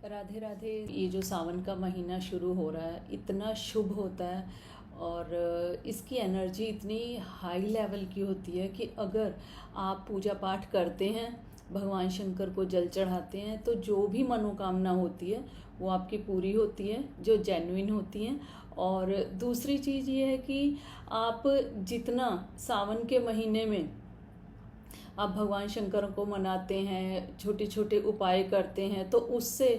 राधे राधे। ये जो सावन का महीना शुरू हो रहा है इतना शुभ होता है और इसकी एनर्जी इतनी हाई लेवल की होती है कि अगर आप पूजा पाठ करते हैं, भगवान शंकर को जल चढ़ाते हैं, तो जो भी मनोकामना होती है वो आपकी पूरी होती है, जो जेन्युइन होती हैं। और दूसरी चीज़ ये है कि आप जितना सावन के महीने में आप भगवान शंकर को मनाते हैं, छोटे छोटे उपाय करते हैं, तो उससे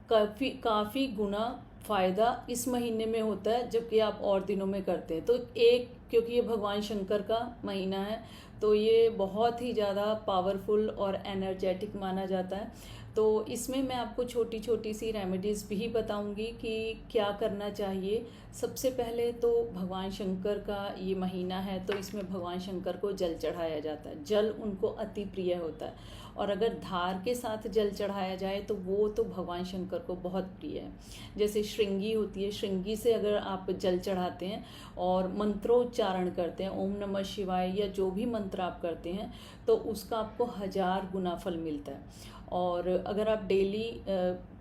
काफ़ी गुना फ़ायदा इस महीने में होता है जबकि आप और दिनों में करते हैं। तो एक, क्योंकि ये भगवान शंकर का महीना है तो ये बहुत ही ज़्यादा पावरफुल और एनर्जेटिक माना जाता है। तो इसमें मैं आपको छोटी छोटी सी रेमेडीज़ भी बताऊंगी कि क्या करना चाहिए। सबसे पहले तो भगवान शंकर का ये महीना है तो इसमें भगवान शंकर को जल चढ़ाया जाता है। जल उनको अति प्रिय होता है और अगर धार के साथ जल चढ़ाया जाए तो वो तो भगवान शंकर को बहुत प्रिय है। जैसे श्रृंगी होती है, श्रृंगी से अगर आप जल चढ़ाते हैं और मंत्रोच्चारण करते हैं, ओम नमः शिवाय या जो भी मंत्र आप करते हैं, तो उसका आपको 1000 गुना फल मिलता है। और अगर आप डेली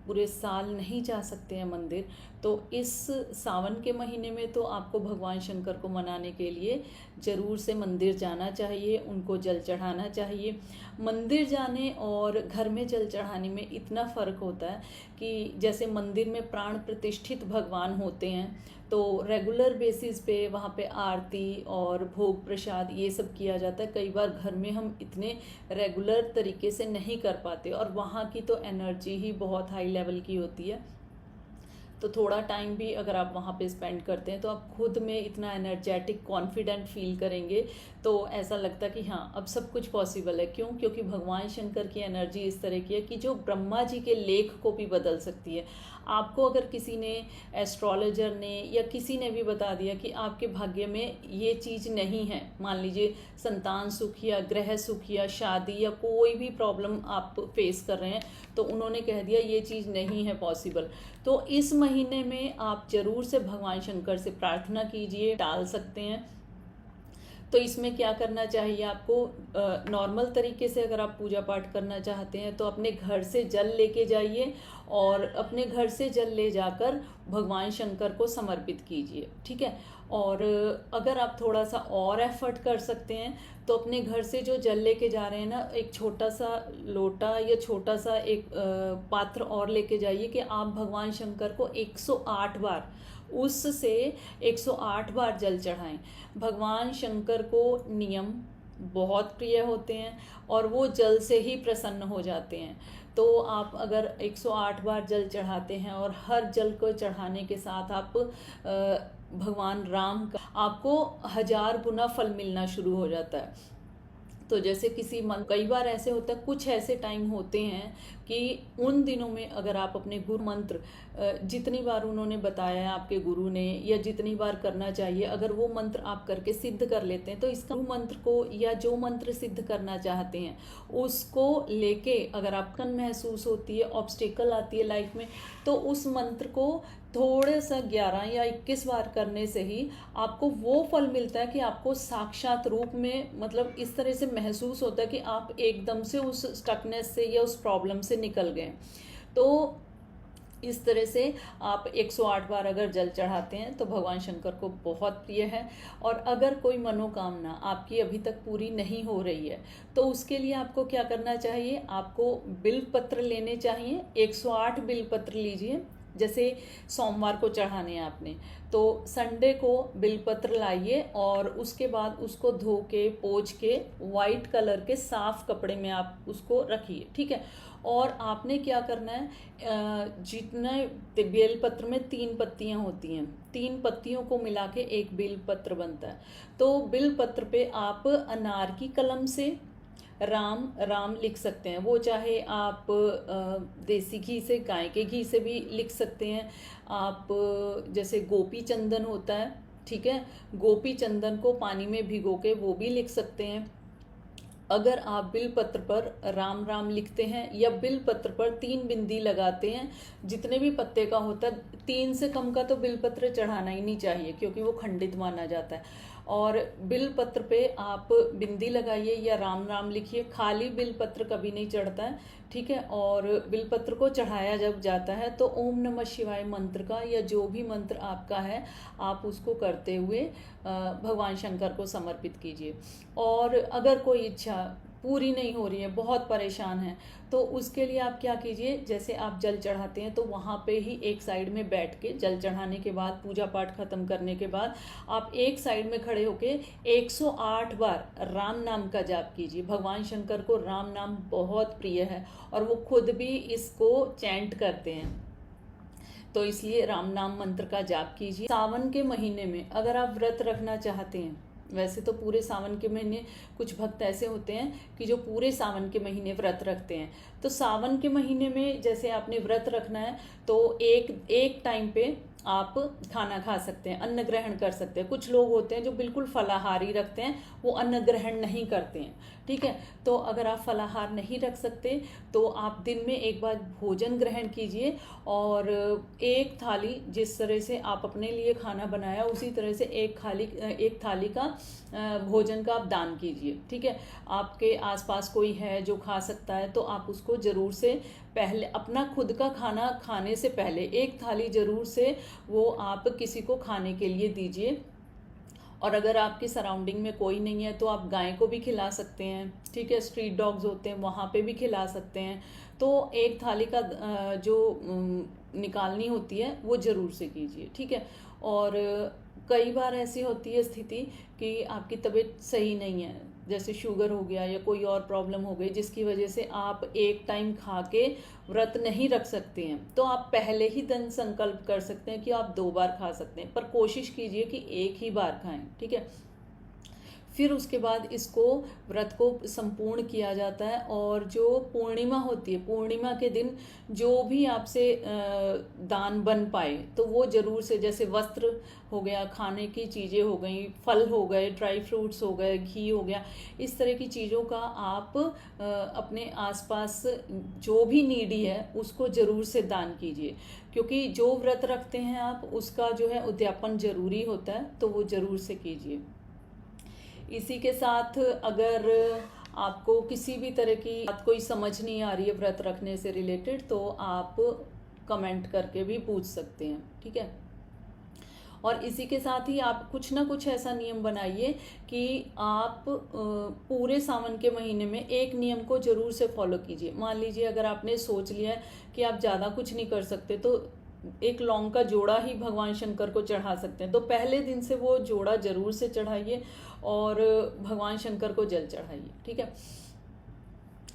पूरे साल नहीं जा सकते हैं मंदिर, तो इस सावन के महीने में तो आपको भगवान शंकर को मनाने के लिए ज़रूर से मंदिर जाना चाहिए, उनको जल चढ़ाना चाहिए। मंदिर जाने और घर में जल चढ़ाने में इतना फ़र्क होता है कि जैसे मंदिर में प्राण प्रतिष्ठित भगवान होते हैं तो रेगुलर बेसिस पे वहाँ पे आरती और भोग प्रसाद ये सब किया जाता है। कई बार घर में हम इतने रेगुलर तरीके से नहीं कर पाते और वहाँ की तो एनर्जी ही बहुत हाई लेवल की होती है। तो थोड़ा टाइम भी अगर आप वहाँ पे स्पेंड करते हैं तो आप खुद में इतना एनर्जेटिक कॉन्फिडेंट फील करेंगे, तो ऐसा लगता है कि हाँ अब सब कुछ पॉसिबल है। क्यों? क्योंकि भगवान शंकर की एनर्जी इस तरह की है कि जो ब्रह्मा जी के लेख को भी बदल सकती है। आपको अगर किसी ने, एस्ट्रोलॉजर ने या किसी ने भी बता दिया कि आपके भाग्य में ये चीज़ नहीं है, मान लीजिए संतान सुख या ग्रह सुख या शादी या कोई भी प्रॉब्लम आप फेस कर रहे हैं, तो उन्होंने कह दिया ये चीज़ नहीं है पॉसिबल, तो इस महीने में आप जरूर से भगवान शंकर से प्रार्थना कीजिए, टाल सकते हैं। तो इसमें क्या करना चाहिए आपको? नॉर्मल तरीके से अगर आप पूजा पाठ करना चाहते हैं तो अपने घर से जल लेके जाइए और अपने घर से जल ले जाकर भगवान शंकर को समर्पित कीजिए, ठीक है। और अगर आप थोड़ा सा और एफर्ट कर सकते हैं तो अपने घर से जो जल लेके जा रहे हैं ना, एक छोटा सा लोटा या छोटा सा एक पात्र और लेके जाइए कि आप भगवान शंकर को 108 बार, उससे 108 बार जल चढ़ाएं। भगवान शंकर को नियम बहुत प्रिय होते हैं और वो जल से ही प्रसन्न हो जाते हैं। तो आप अगर 108 बार जल चढ़ाते हैं और हर जल को चढ़ाने के साथ आप भगवान राम का आपको 1000 गुना फल मिलना शुरू हो जाता है। तो जैसे कई बार ऐसे होता है, कुछ ऐसे टाइम होते हैं कि उन दिनों में अगर आप अपने गुरु मंत्र जितनी बार उन्होंने बताया है आपके गुरु ने या जितनी बार करना चाहिए, अगर वो मंत्र आप करके सिद्ध कर लेते हैं तो इसका मंत्र को या जो मंत्र सिद्ध करना चाहते हैं उसको लेके अगर आपको महसूस होती है, ऑब्स्टिकल आती है लाइफ में, तो उस मंत्र को थोड़े सा 11 या 21 बार करने से ही आपको वो फल मिलता है कि आपको साक्षात रूप में, मतलब इस तरह से महसूस होता है कि आप एकदम से उस स्टकनेस से या उस प्रॉब्लम से निकल गए। तो इस तरह से आप 108 बार अगर जल चढ़ाते हैं तो भगवान शंकर को बहुत प्रिय है। और अगर कोई मनोकामना आपकी अभी तक पूरी नहीं हो रही है तो उसके लिए आपको क्या करना चाहिए? आपको बिल्व पत्र लेने चाहिए, 108 बिल्व पत्र लीजिए। जैसे सोमवार को चढ़ाने हैं आपने, तो संडे को बिलपत्र लाइए और उसके बाद उसको धो के पोंछ के वाइट कलर के साफ कपड़े में आप उसको रखिए, ठीक है। और आपने क्या करना है, जितने बेलपत्र में 3 पत्तियां होती हैं, 3 पत्तियों को मिला के एक बेलपत्र बनता है। तो बेलपत्र पे आप अनार की कलम से राम राम लिख सकते हैं। वो चाहे आप देसी घी से, गाय के घी से भी लिख सकते हैं। आप जैसे गोपी चंदन होता है, ठीक है, गोपी चंदन को पानी में भिगो के वो भी लिख सकते हैं। अगर आप बिल पत्र पर राम राम लिखते हैं या बिल पत्र पर 3 बिंदी लगाते हैं, जितने भी पत्ते का होता है, 3 से कम का तो बिल पत्र चढ़ाना ही नहीं चाहिए क्योंकि वो खंडित माना जाता है। और बिल पत्र पे आप बिंदी लगाइए या राम राम लिखिए। खाली बिल पत्र कभी नहीं चढ़ता है, ठीक है। और बिल पत्र को चढ़ाया जब जाता है तो ओम नमः शिवाय मंत्र का या जो भी मंत्र आपका है आप उसको करते हुए भगवान शंकर को समर्पित कीजिए। और अगर कोई इच्छा पूरी नहीं हो रही है, बहुत परेशान है, तो उसके लिए आप क्या कीजिए, जैसे आप जल चढ़ाते हैं तो वहाँ पे ही एक साइड में बैठ के, जल चढ़ाने के बाद पूजा पाठ खत्म करने के बाद आप एक साइड में खड़े होके 108 बार राम नाम का जाप कीजिए। भगवान शंकर को राम नाम बहुत प्रिय है और वो खुद भी इसको चैंट करते हैं, तो इसलिए राम नाम मंत्र का जाप कीजिए। सावन के महीने में अगर आप व्रत रखना चाहते हैं, वैसे तो पूरे सावन के महीने कुछ भक्त ऐसे होते हैं कि जो पूरे सावन के महीने व्रत रखते हैं, तो सावन के महीने में जैसे आपने व्रत रखना है तो एक टाइम पे आप खाना खा सकते हैं, अन्न ग्रहण कर सकते हैं। कुछ लोग होते हैं जो बिल्कुल फलाहारी रखते हैं, वो अन्न ग्रहण नहीं करते हैं, ठीक है। तो अगर आप फलाहार नहीं रख सकते तो आप दिन में एक बार भोजन ग्रहण कीजिए और एक थाली, जिस तरह से आप अपने लिए खाना बनाया उसी तरह से एक थाली का भोजन का आप दान कीजिए, ठीक है। आपके आसपास कोई है जो खा सकता है तो आप उसको जरूर से पहले, अपना खुद का खाना खाने से पहले एक थाली जरूर से वो आप किसी को खाने के लिए दीजिए। और अगर आपकी सराउंडिंग में कोई नहीं है तो आप गाय को भी खिला सकते हैं, ठीक है। स्ट्रीट डॉग्स होते हैं वहाँ पे भी खिला सकते हैं। तो एक थाली का जो निकालनी होती है वो ज़रूर से कीजिए, ठीक है। और कई बार ऐसी होती है स्थिति कि आपकी तबीयत सही नहीं है, जैसे शुगर हो गया या कोई और प्रॉब्लम हो गई जिसकी वजह से आप एक टाइम खा के व्रत नहीं रख सकते हैं, तो आप पहले ही दिन संकल्प कर सकते हैं कि आप 2 बार खा सकते हैं, पर कोशिश कीजिए कि एक ही बार खाएं, ठीक है। फिर उसके बाद इसको व्रत को संपूर्ण किया जाता है। और जो पूर्णिमा होती है, पूर्णिमा के दिन जो भी आपसे दान बन पाए तो वो जरूर से, जैसे वस्त्र हो गया, खाने की चीज़ें हो गई, फल हो गए, ड्राई फ्रूट्स हो गए, घी हो गया, इस तरह की चीज़ों का आप अपने आसपास जो भी नीडी है उसको जरूर से दान कीजिए, क्योंकि जो व्रत रखते हैं आप उसका जो है उद्यापन जरूरी होता है, तो वो जरूर से कीजिए। इसी के साथ अगर आपको किसी भी तरह की बात कोई समझ नहीं आ रही है व्रत रखने से रिलेटेड, तो आप कमेंट करके भी पूछ सकते हैं, ठीक है। और इसी के साथ ही आप कुछ ना कुछ ऐसा नियम बनाइए कि आप पूरे सावन के महीने में एक नियम को जरूर से फॉलो कीजिए। मान लीजिए अगर आपने सोच लिया है कि आप ज़्यादा कुछ नहीं कर सकते, तो एक लौंग का जोड़ा ही भगवान शंकर को चढ़ा सकते हैं, तो पहले दिन से वो जोड़ा जरूर से चढ़ाइए और भगवान शंकर को जल चढ़ाइए, ठीक है।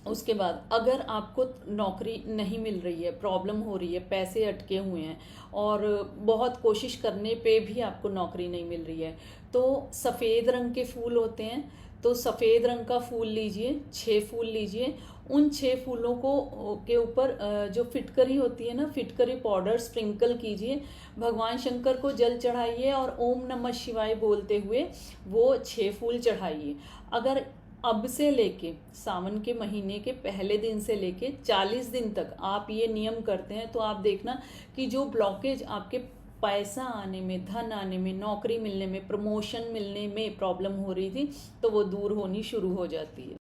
उसके बाद अगर आपको नौकरी नहीं मिल रही है, प्रॉब्लम हो रही है, पैसे अटके हुए हैं और बहुत कोशिश करने पे भी आपको नौकरी नहीं मिल रही है, तो सफ़ेद रंग के फूल होते हैं, तो सफ़ेद रंग का फूल लीजिए, 6 फूल लीजिए। उन 6 फूलों को के ऊपर जो फिटकरी होती है ना, फिटकरी पाउडर स्प्रिंकल कीजिए, भगवान शंकर को जल चढ़ाइए और ओम नमः शिवाय बोलते हुए वो 6 फूल चढ़ाइए। अगर अब से लेके सावन के महीने के पहले दिन से लेके 40 दिन तक आप ये नियम करते हैं, तो आप देखना कि जो ब्लॉकेज आपके पैसा आने में, धन आने में, नौकरी मिलने में, प्रमोशन मिलने में प्रॉब्लम हो रही थी, तो वो दूर होनी शुरू हो जाती है।